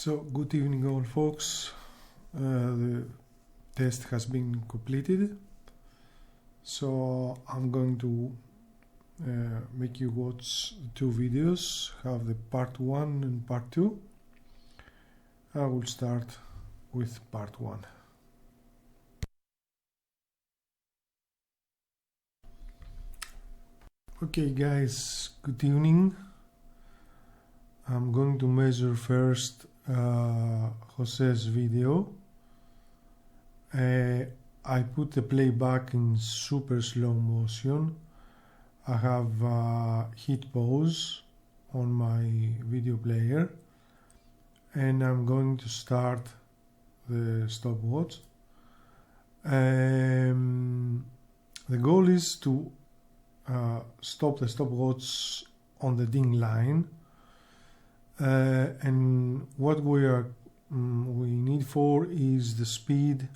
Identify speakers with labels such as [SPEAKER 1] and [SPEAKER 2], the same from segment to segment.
[SPEAKER 1] So, good evening all folks. The test has been completed. So, I'm going to make you watch two videos, have the part 1 and part 2. I will start with part 1. Okay guys, good evening. I'm going to measure first Jose's video. I put the playback in super slow motion. I have hit pause on my video player and I'm going to start the stopwatch. The goal is to stop the stopwatch on the ding line, and what we need for is the speed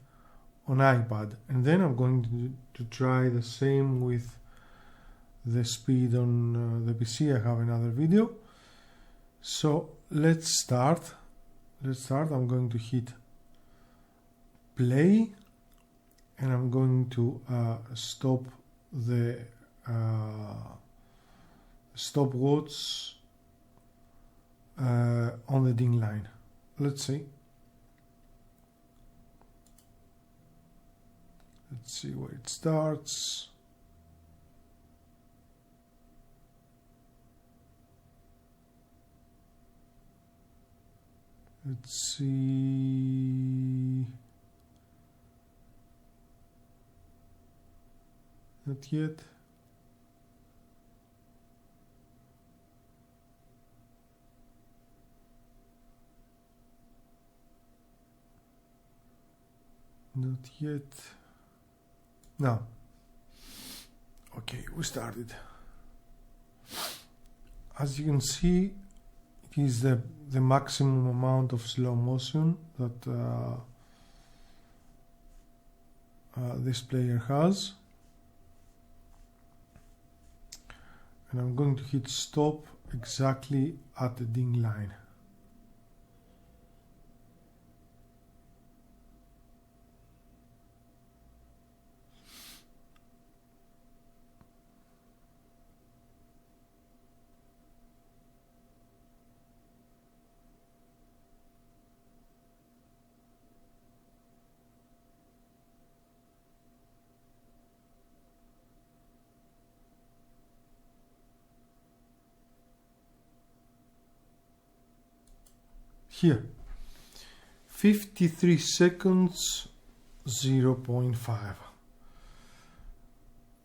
[SPEAKER 1] on iPad, and then I'm going to try the same with the speed on the PC. I have another video. So let's start. I'm going to hit play and I'm going to stop the stopwatch on the ding line. Let's see where it starts. Let's see. Not yet. Not yet. Now. Okay, we started. As you can see, it is the maximum amount of slow motion that this player has. And I'm going to hit stop exactly at the ding line. Here, 53 seconds, 0.5.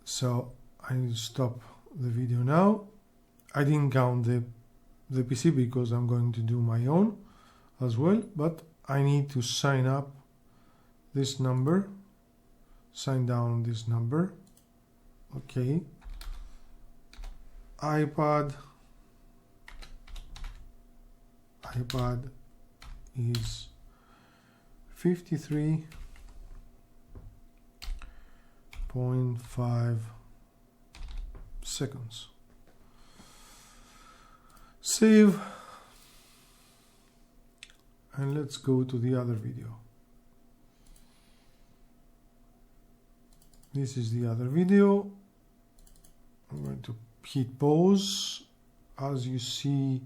[SPEAKER 1] So I need to stop the video now. I didn't count the PC because I'm going to do my own as well, but I need to sign up this number, sign down this number. Okay. iPad is 53.5 seconds. Save, and let's go to the other video. This is the other video. I'm going to hit pause. As you see,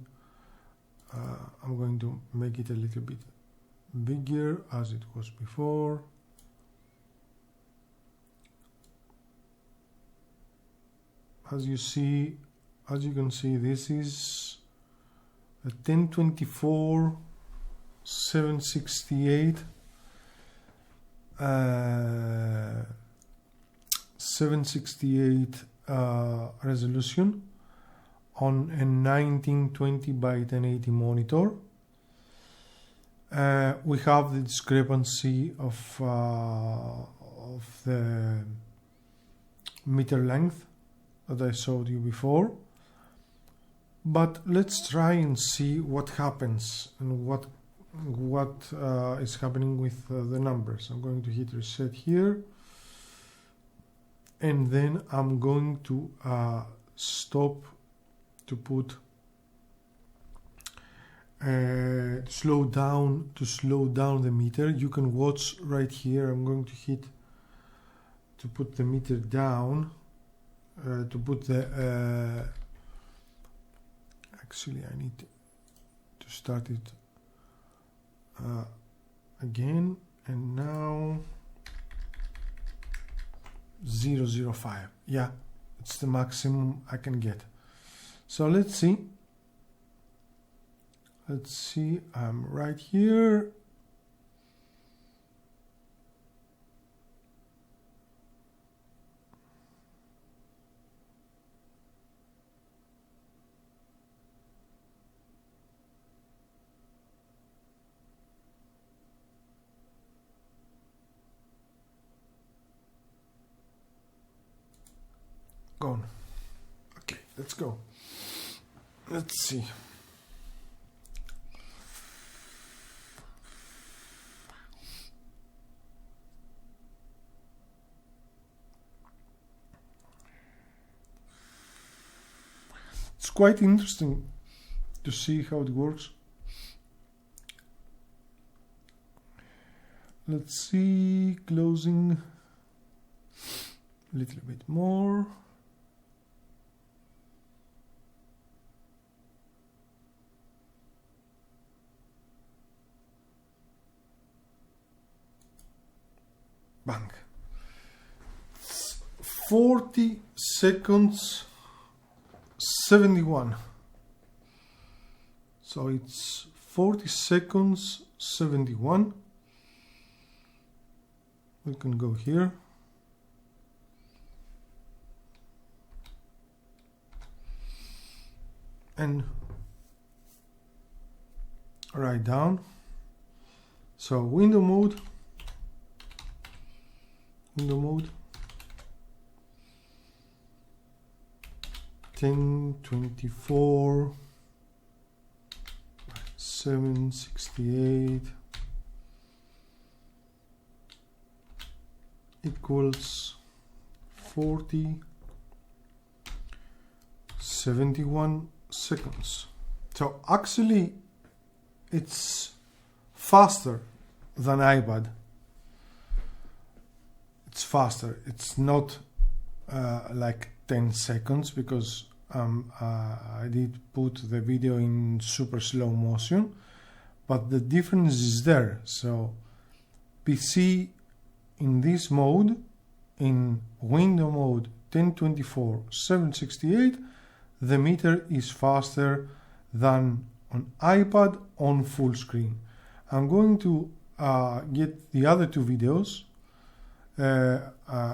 [SPEAKER 1] I'm going to make it a little bit bigger as it was before. As you can see, this is a 1024 768 resolution on a 1920 by 1080 monitor. We have the discrepancy of the meter length that I showed you before, but let's try and see what happens and what is happening with the numbers. I'm going to hit reset here, and then I'm going to stop to put to slow down the meter. You can watch right here. I'm going to hit to put the meter down, to put the actually I need to start it again, and now 0.05. Yeah, it's the maximum I can get. So let's see. I'm right here. Gone. Okay, let's go. Let's see. It's quite interesting to see how it works. Let's see, closing a little bit more. Bang. 40 seconds 71. So it's 40 seconds 71. We can go here. And write down. So window mode. 1024 768 equals 40 71 seconds. So actually it's faster than iPad. It's faster. It's not like 10 seconds because I did put the video in super slow motion, but the difference is there. So PC in this mode, in window mode 1024 768, the meter is faster than on iPad on full screen. I'm going to get the other two videos.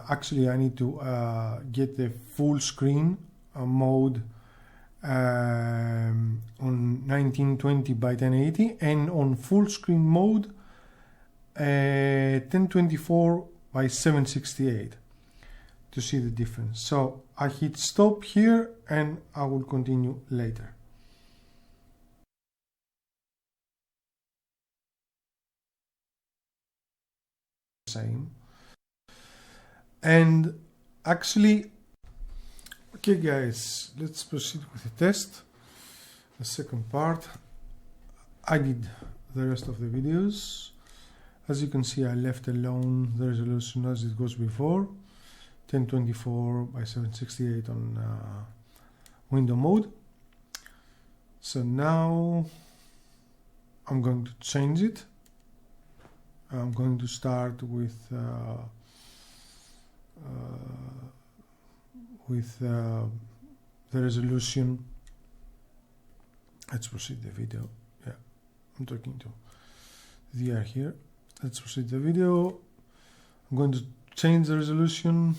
[SPEAKER 1] Actually, I need to get the full screen mode on 1920 by 1080 and on full screen mode 1024 by 768 to see the difference. So I hit stop here and I will continue later. Same. And actually, okay guys, let's proceed with the test. The second part, I did the rest of the videos. As you can see, I left alone the resolution as it was before, 1024 by 768 on window mode. So now I'm going to change it. I'm going to start with the resolution. Let's proceed the video. Yeah, I'm talking to VR here. Let's proceed the video. I'm going to change the resolution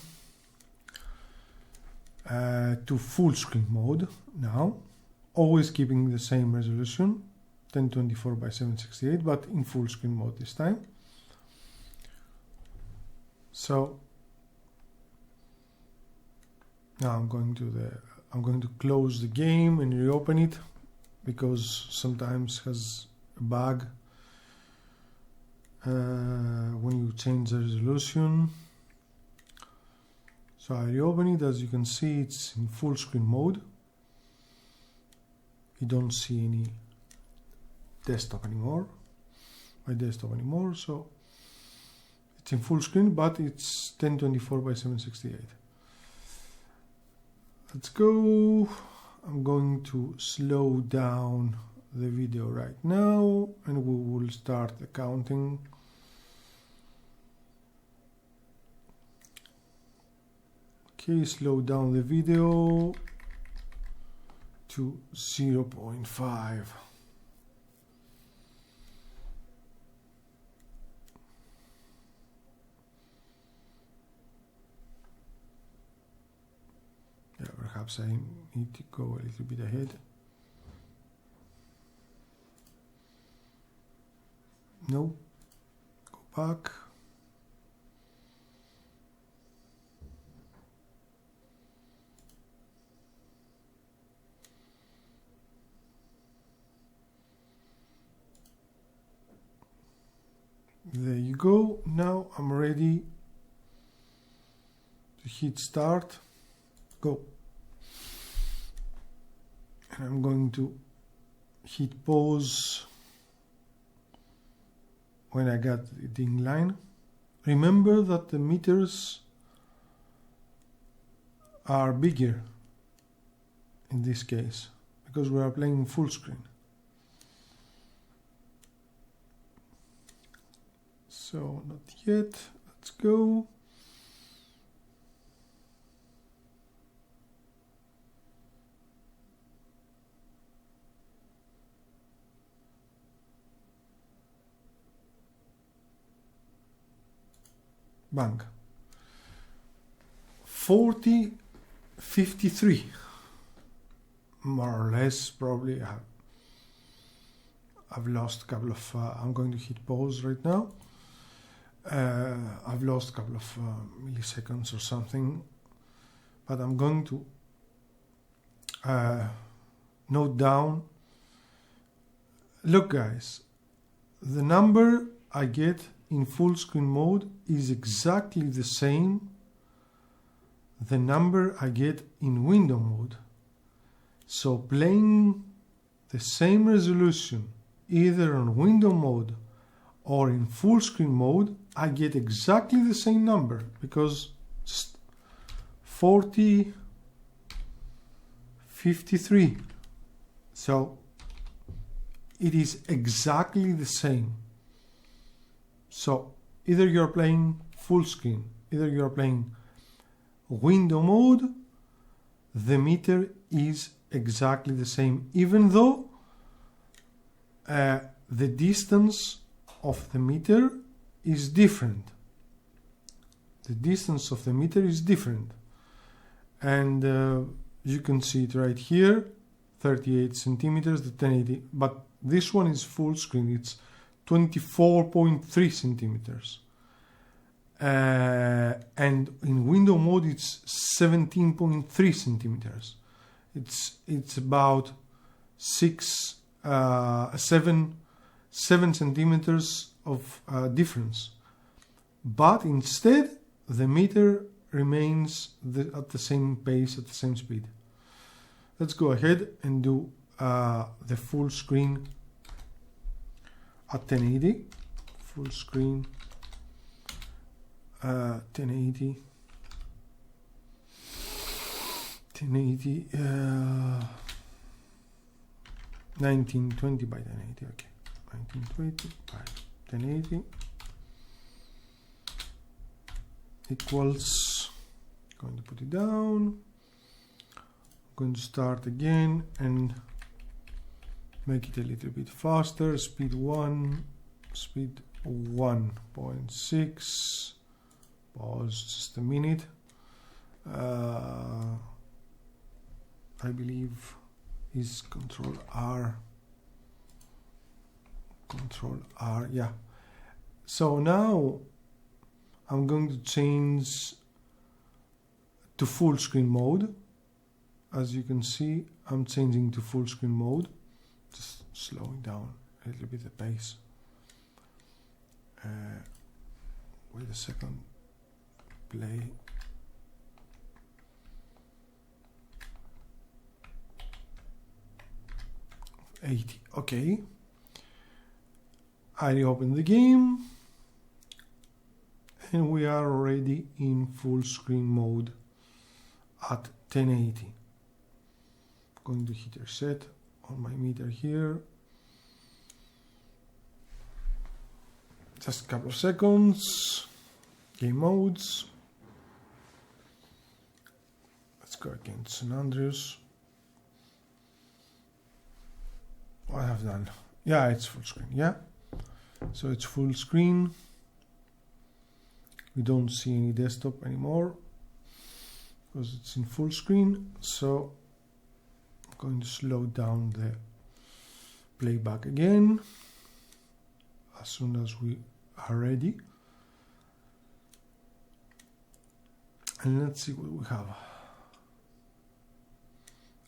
[SPEAKER 1] to full screen mode now, always keeping the same resolution, 1024 by 768, but in full screen mode this time. So now I'm going to close the game and reopen it because sometimes it has a bug when you change the resolution. So I reopen it. As you can see, it's in full screen mode. You don't see any desktop anymore, so it's in full screen, but it's 1024 by 768. Let's go. I'm going to slow down the video right now, and we will start the counting. Okay, slow down the video to 0.5. Yeah, perhaps I need to go a little bit ahead. No, go back. There you go. Now I'm ready to hit start. Go. And I'm going to hit pause when I got it in line. Remember that the meters are bigger in this case because we are playing full screen. So not yet. Let's go. Bang. 40:53, more or less. Probably I've lost a couple of. I'm going to hit pause right now. I've lost a couple of milliseconds or something, but I'm going to note down. Look, guys, the number I get in full screen mode is exactly the same the number I get in window mode. So playing the same resolution either on window mode or in full screen mode, I get exactly the same number because 40:53. So it is exactly the same. So either you're playing full screen, either you're playing window mode, the meter is exactly the same, even though the distance of the meter is different. The distance of the meter is different. And you can see it right here, 38 centimeters, the 1080, but this one is full screen, it's 24.3 centimeters. And in window mode it's 17.3 centimeters. It's about 7 centimeters of difference. But instead the meter remains at the same pace, at the same speed. Let's go ahead and do the full screen at 1080. Full screen 1080 1920 by 1080. Okay, 1920 by 1080 equals, going to put it down, going to start again and make it a little bit faster. Speed 1, speed 1.6. Pause just a minute. I believe is Control R. Control R, yeah. So now I'm going to change to full screen mode. As you can see, I'm changing to full screen mode. Just slowing down a little bit the pace. Wait a second. Play. '80. Okay. I reopen the game and we are already in full screen mode at 1080. Going to hit reset on my meter here. Just a couple of seconds. Game modes. Let's go against St. Andrews. What I have done? Yeah, it's full screen. Yeah, so it's full screen. We don't see any desktop anymore because it's in full screen. So I'm going to slow down the playback again as soon as we are ready. And let's see what we have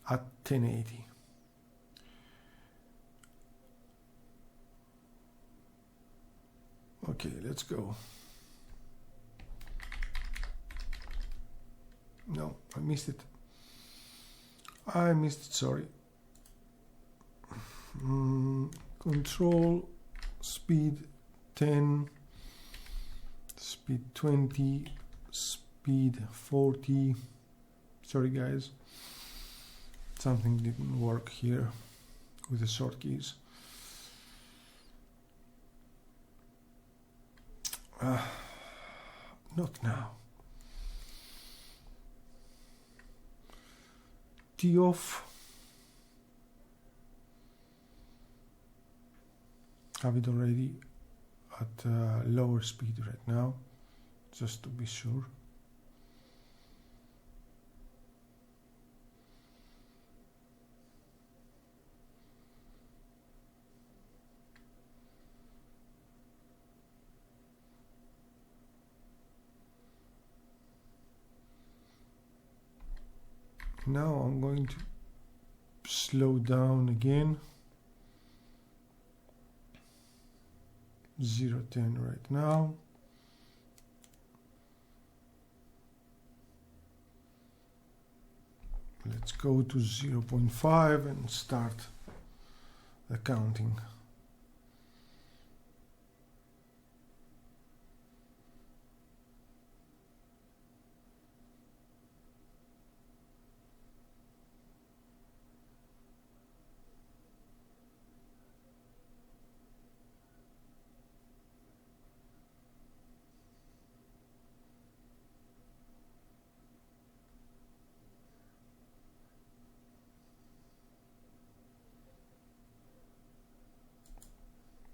[SPEAKER 1] at 1080. Okay, let's go. No, I missed it. Sorry. Control, speed 10, speed 20, speed 40. Sorry guys, something didn't work here with the short keys. Not now. T off. Have it already at lower speed right now, just to be sure. Now I'm going to slow down again. 0.10 right now. Let's go to 0.5 and start the counting.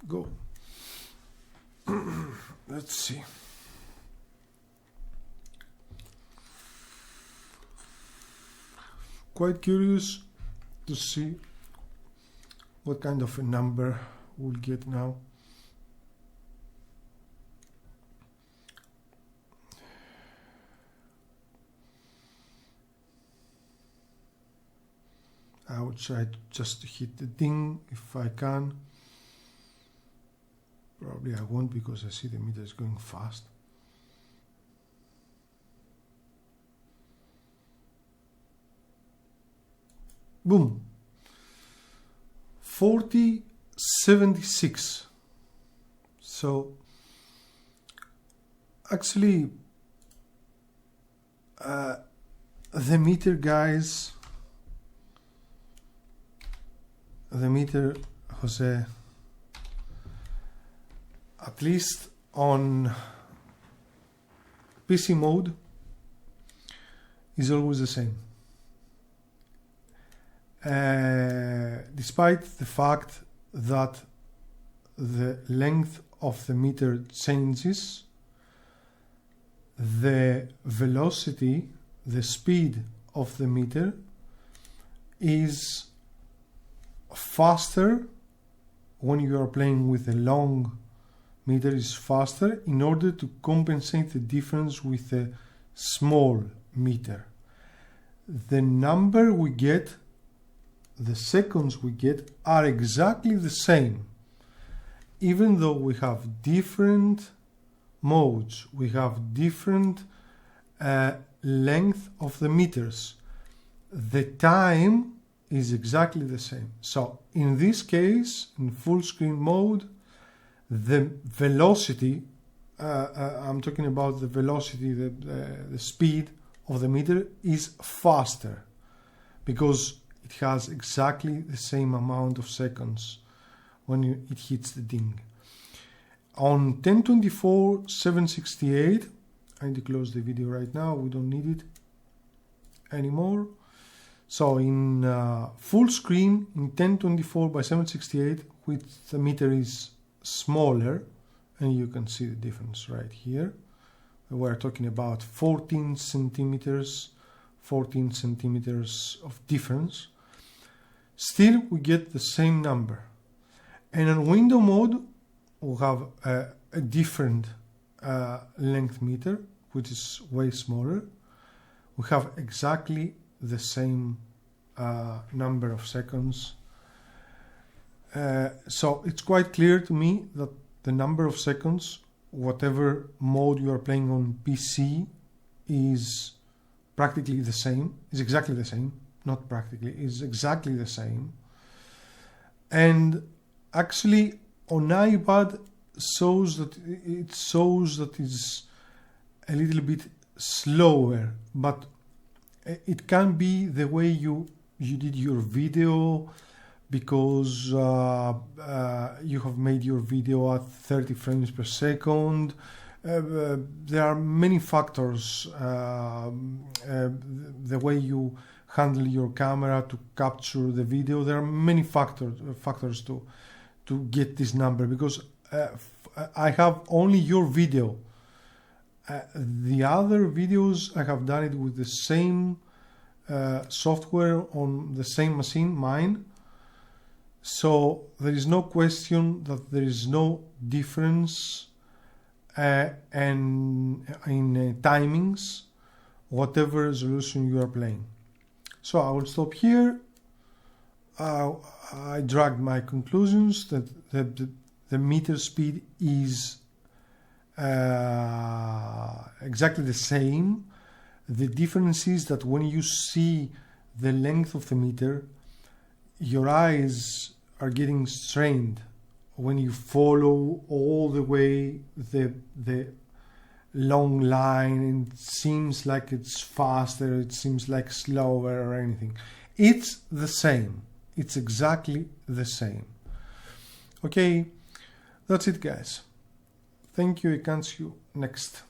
[SPEAKER 1] Go. Let's see. Quite curious to see what kind of a number we'll get now. I would try just to hit the ding if I can. Probably I won't because I see the meter is going fast. Boom. 40.76. So actually the meter guys, the meter, Jose, at least on PC mode, is always the same. Despite the fact that the length of the meter changes, the velocity, the speed of the meter is faster when you are playing with a long meter, is faster in order to compensate the difference with a small meter. The number we get, the seconds we get, are exactly the same. Even though we have different modes, we have different length of the meters, the time is exactly the same. So in this case, in full screen mode, the velocity, I'm talking about the velocity, the speed of the meter is faster because it has exactly the same amount of seconds when it hits the ding. On 1024/768, I need to close the video right now, we don't need it anymore. So in full screen, in 1024/768, which the meter is smaller, and you can see the difference right here. We're talking about 14 centimeters of difference. Still, we get the same number. And in window mode, we have a different length meter, which is way smaller. We have exactly the same number of seconds. So it's quite clear to me that the number of seconds, whatever mode you are playing on PC, is practically the same, is exactly the same, not practically, is exactly the same. And actually on iPad shows that it's a little bit slower, but it can be the way you did your video, because you have made your video at 30 frames per second. There are many factors, the way you handle your camera to capture the video. There are many factors to get this number, because I have only your video. The other videos I have done it with the same software on the same machine, mine. So there is no question that there is no difference in timings, whatever resolution you are playing. So I will stop here. I dragged my conclusions that the meter speed is exactly the same. The difference is that when you see the length of the meter, your eyes are getting strained when you follow all the way the long line, and it seems like it's faster, it seems like slower or anything. It's the same. It's exactly the same. Okay, that's it, guys. Thank you. I catch you next.